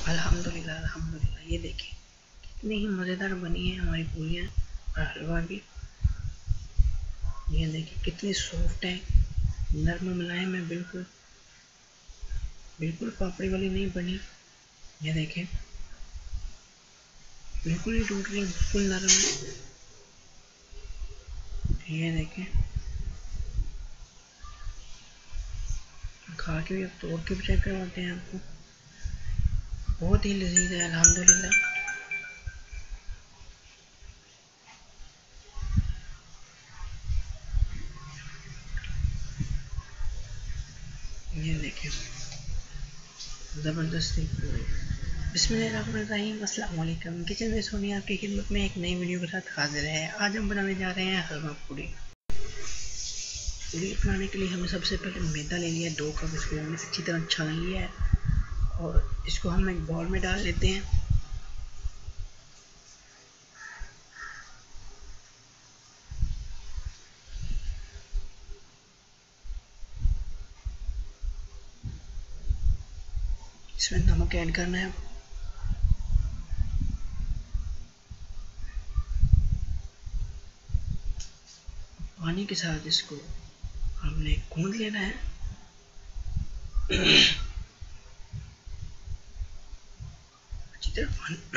अल्हम्दुलिल्लाह अल्हम्दुलिल्लाह। ये देखिए कितनी ही मज़ेदार बनी है हमारी पूरियाँ और हलवा भी। ये देखिए कितनी सॉफ्ट है, नरम मुलायम है, बिल्कुल बिल्कुल पापड़ी वाली नहीं बनी। ये देखें बिल्कुल नहीं टूट रही, बिल्कुल नरम है। ये देखें खा के भी अब तोड़ के भी चेक करवाते हैं आपको। बहुत ही लजीज है अल्हम्दुलिल्लाह। ये देखें ज़बरदस्त पूरी। बिस्मिल्लाहिर्रहमानिर्रहीम, अस्सलाम वालेकुम। किचन में सोनिया आपकी खिदमत में एक नई वीडियो के साथ हाजिर है। आज हम बनाने जा रहे हैं हलवा पूरी। पूरी बनाने के लिए हमने सबसे पहले मैदा ले लिया 2 कप। इसको हमने अच्छी तरह छान लिया है और इसको हम एक बाउल में डाल लेते हैं। इसमें नमक ऐड करना है। पानी के साथ इसको हमने गूंद लेना है।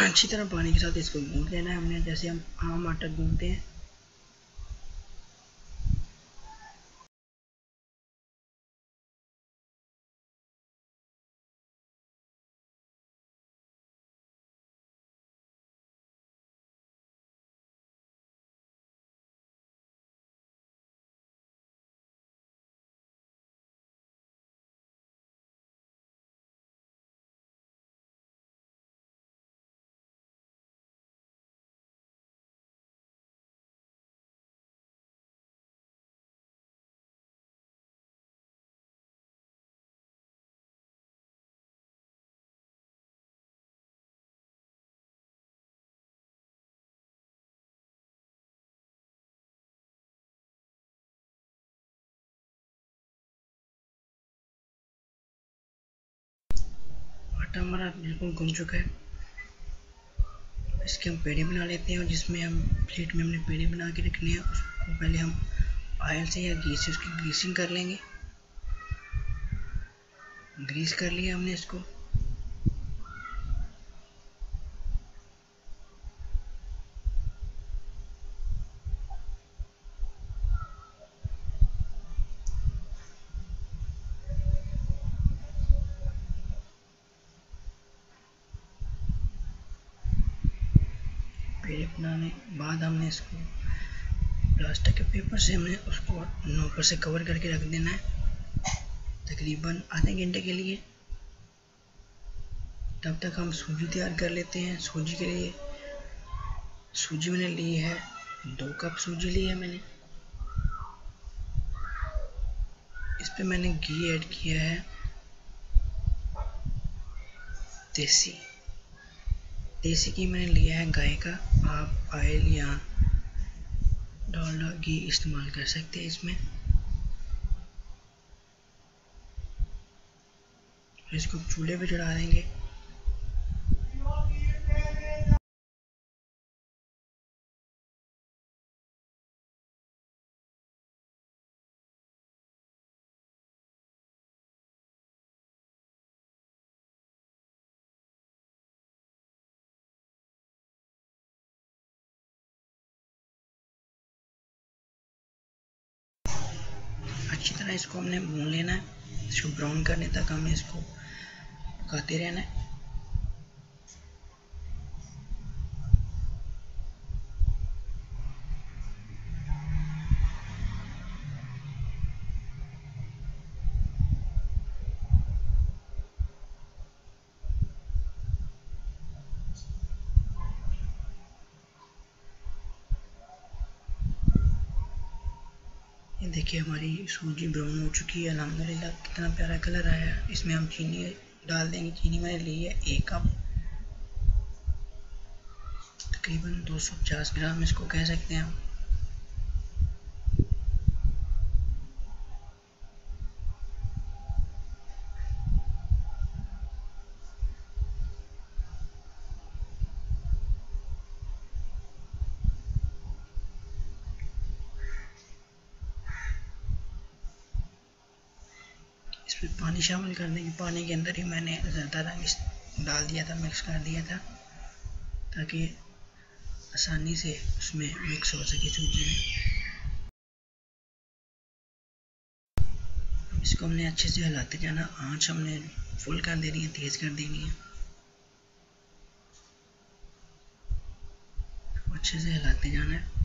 अच्छी तरह पानी के साथ इसको गूंद लेना है हमने, जैसे हम आम आटा गूंदते हैं। आटा हमारा बिल्कुल गूंद चुका है। इसके हम पेड़े बना लेते हैं और जिसमें हम प्लेट में हमने पेड़े बना के रखने हैं उसको पहले हम ऑयल से या घी से उसकी ग्रीसिंग कर लेंगे। ग्रीस कर लिया हमने इसको। पेड़े बनाने के बाद हमने इसको प्लास्टिक के पेपर से हमने उसको ऊपर से कवर करके रख देना है तकरीबन आधे घंटे के लिए। तब तक हम सूजी तैयार कर लेते हैं। सूजी के लिए सूजी मैंने ली है 2 कप सूजी ली है मैंने। इस पे मैंने घी ऐड किया है देसी घी मैंने लिया है गाय का। आप ऑयल या डालडा घी इस्तेमाल कर सकते हैं इसमें। इसको चूल्हे पे चढ़ा देंगे। अच्छी तरह इसको हमने भून लेना है। इसको ब्राउन करने तक हमें इसको पकाते रहना है। ये देखिए हमारी सूजी ब्राउन हो चुकी है अल्हम्दुलिल्लाह। कितना प्यारा कलर आया है। इसमें हम चीनी डाल देंगे। चीनी मैंने ली है 1 कप, तकरीबन 250 ग्राम इसको कह सकते हैं हम। इसमें पानी शामिल कर देंगे। पानी के अंदर ही मैंने ज़रदा रंग डाल दिया था, मिक्स कर दिया था, ताकि आसानी से उसमें मिक्स हो सके सूजी में। इसको हमने अच्छे से हिलाते जाना। आंच हमने फुल कर देनी है, तेज़ कर देनी है। अच्छे से हिलाते जाना है।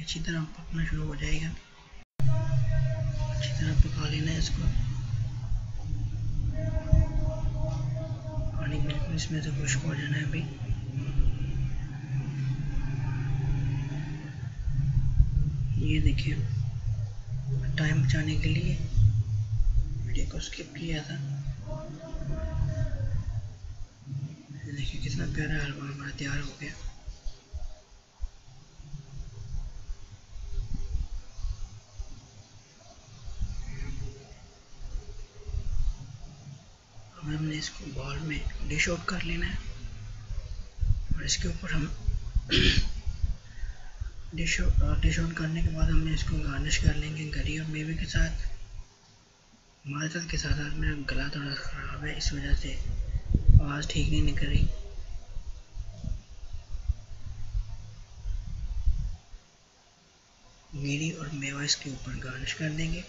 अच्छी तरह पकना शुरू हो जाएगा। अच्छी तरह पका लेना है इसको। पानी बिल्कुल इसमें से खुश्क हो जाना है। अभी ये देखिए, टाइम बचाने के लिए वीडियो को स्किप किया था। देखिए कितना प्यारा हलवा हमारा तैयार हो गया। अब हमने इसको बॉल में डिश आउट कर लेना है और इसके ऊपर हम डिश आउट करने के बाद हमने इसको गार्निश कर लेंगे गरी और मेवे के साथ। माजरत के साथ आज मेरा गला थोड़ा ख़राब है, इस वजह से आवाज़ ठीक नहीं निकल रही। गिरी और मेवा इसके ऊपर गार्निश कर देंगे।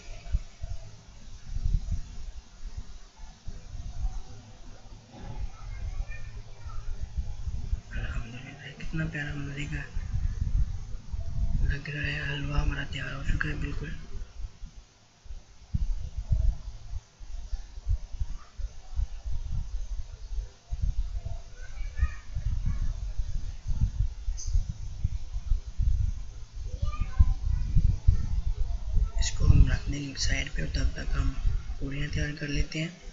अल्हम्दुलिल्लाह, कितना प्यारा मज़े का लग रहा है। हलवा हमारा तैयार हो चुका है बिल्कुल। इसको हम रख देंगे साइड पे और तब तक हम पूड़ियाँ तैयार कर लेते हैं।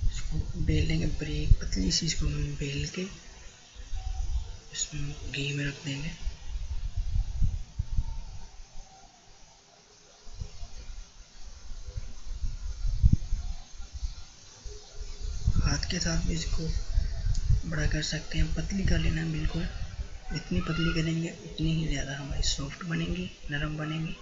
इसको बेल लेंगे बारीक पतली सी, इसको हम बेल के इसमें घी में रख देंगे। हाथ के साथ भी इसको बड़ा कर सकते हैं, पतली कर लेना है बिल्कुल। जितनी पतली करेंगे उतनी ही ज़्यादा हमारी सॉफ्ट बनेंगी, नरम बनेंगी।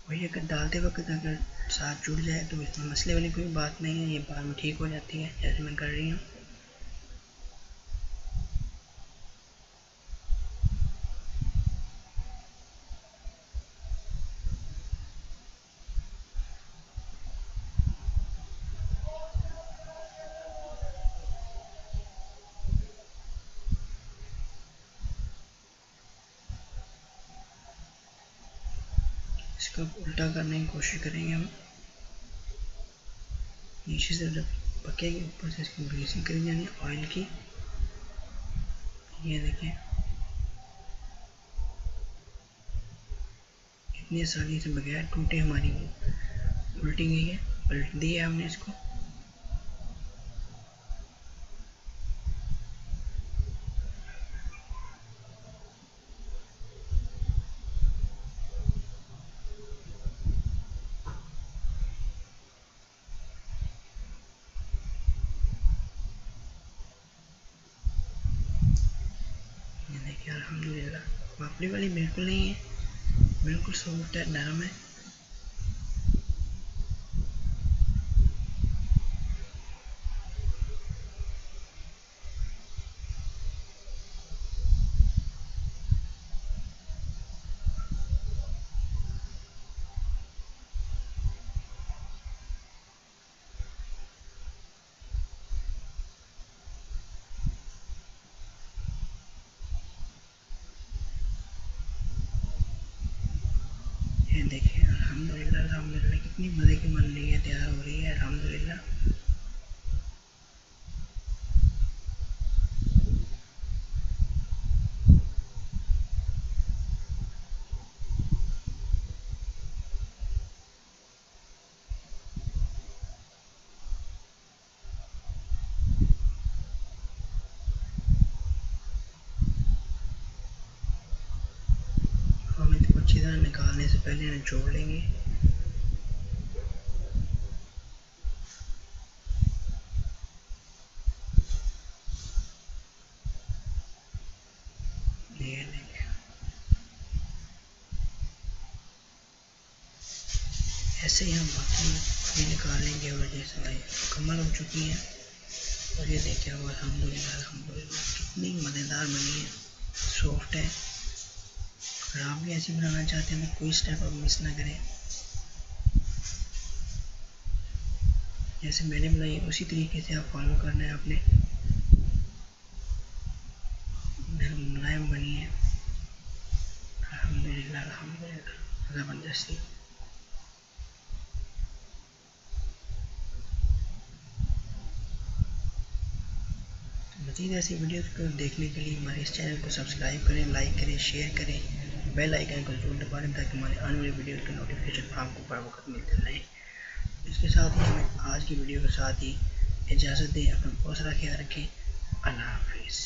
वही अगर डालते वक्त अगर साथ जुड़ जाए तो इसमें मसले वाली कोई बात नहीं है, ये बाद में ठीक हो जाती है, जैसे मैं कर रही हूँ। इसको उल्टा करने की कोशिश करेंगे हम। नीचे से जब पकेगी ऊपर से इसको ग्रीसिंग करेंगे, यानी ऑयल की। ये देखिए कितनी आसानी से बगैर टूटे हमारी वो उल्टी गई है। पलट दी है हमने इसको। ये देखिए अल्हम्दुलिल्लाह, पापड़ी वाली बिल्कुल नहीं है, बिल्कुल सॉफ्ट है, नरम है। ये देखिए अल्हम्दुलिल्लाह, अल्हम्दुलिल्लाह कितनी मज़े की बन रही है, तैयार हो रही है अल्हम्दुलिल्लाह। अच्छी तरह निकालने से पहले इन्हें जोड़ लेंगे। ऐसे ही हम बाकी भी निकाल लेंगे और जैसे मुकम्मल हो चुकी है। और ये देखिए अल्हम्दुलिल्लाह अल्हम्दुलिल्लाह कितनी मज़ेदार बनी है, सॉफ्ट है। अगर आप भी ऐसी बनाना चाहते हैं तो कोई स्टेप आप मिस ना करें। जैसे मैंने बनाई उसी तरीके से आप फॉलो करना है आपने। मुलायम बनी है अल्हम्दुलिल्लाह अल्हम्दुलिल्लाह, ज़बरदस्ती। मज़ीद ऐसी वीडियोस को देखने के लिए हमारे इस चैनल को सब्सक्राइब करें, लाइक करें, शेयर करें, बेल आइकन को जरूर दबा दें ताकि हमारे आने वाली वीडियो के नोटिफिकेशन आपको बर वक्त मिलते रहें। इसके साथ ही हमें आज की वीडियो के साथ ही इजाज़त दें। अपना बहुत सारा ख्याल रखें। अल्लाह हाफिज़।